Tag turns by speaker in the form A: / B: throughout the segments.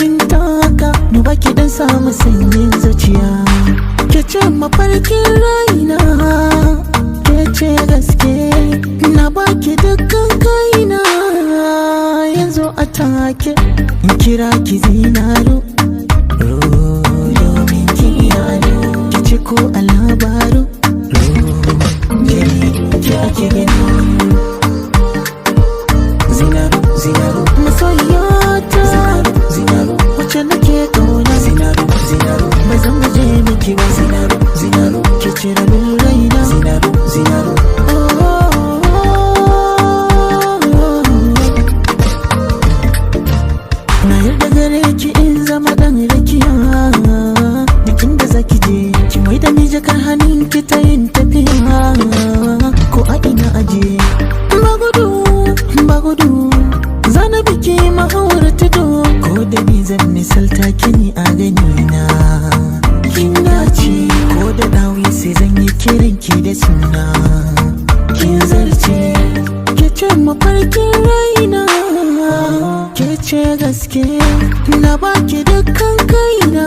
A: in taka ni baki dan samu sanyin zuciya. Ke ce mafarkin raina, ke ce gaske na baki dukkan kaina. Yanzu a take in kira ki zinaro, domin ki yaro ki ce ko a labaru, ki ake gani. Zinaro, zinaro masoyiyata, zinaro wacce nake kauna. Zinaro, zinaro ba zan guje miki ba. Zinaro, zinaro ke ce rabin raina. Zinaro, zinaro na yarda gare ki in zama dan rakiya. Bikin da zaki je ki mai da ni jakar hannun ki ta yin tafiya, ko a ina aje. Ba gudu, ba gudu zana biki mahawar tudu, ko da ni zan misalta kini a gani na. Kin dace ko da dawi sai zan yi kiran ki da suna. Kin zarce ke ce mafarkin raina, ke ce gaske na baki dukkan kaina.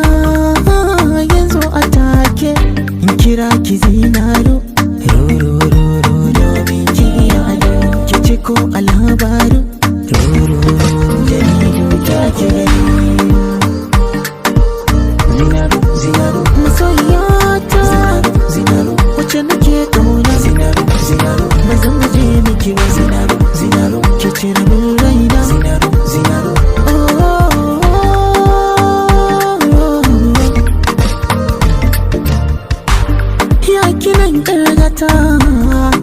A: Yanzu a take in kira ki zinaro, domin ki yado ke ce ko a labaru, jaridu ki ake gani. Zinaro, zinaro masoyiyata, zinaro wacce nake kauna. Zinaro, zinaro ba zan guje miki ba. Zinaro, zinaro ke ce rabin raina. Zinaro, zinaro ya kinan ƙargata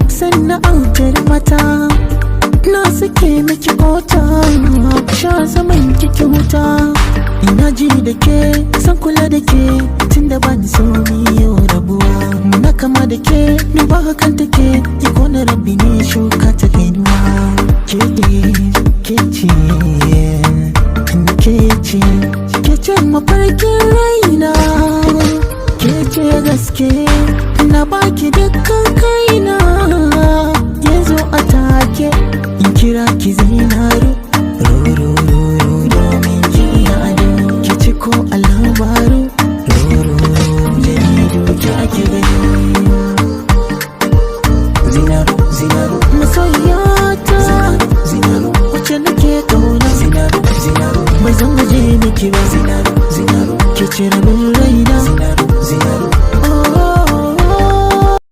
A: sannan autar mata. Na sake miki kota, sha zaman kiki huta. Ina ji da ke, san kula da ke, tun da bani so yau rabuwa. Muna kama da ke, duba hakan take, ki kona rabbi ne shuka ta kainuwa. Ke ce, ke ce mafarkin raina, ke ce gaske na baki dukkan kaina. Yanzu a take in kira ki zinaro, domin ki yado ki ce ko a labaru, jaridu ki ake gani. Zinaro, zinaro masoyiyata, zinaro wacce nake kauna. Zinaro, zinaro ba zan guje miki ba. Zinaro, zinaro ke ce rabin raina. Zinaro, zinaro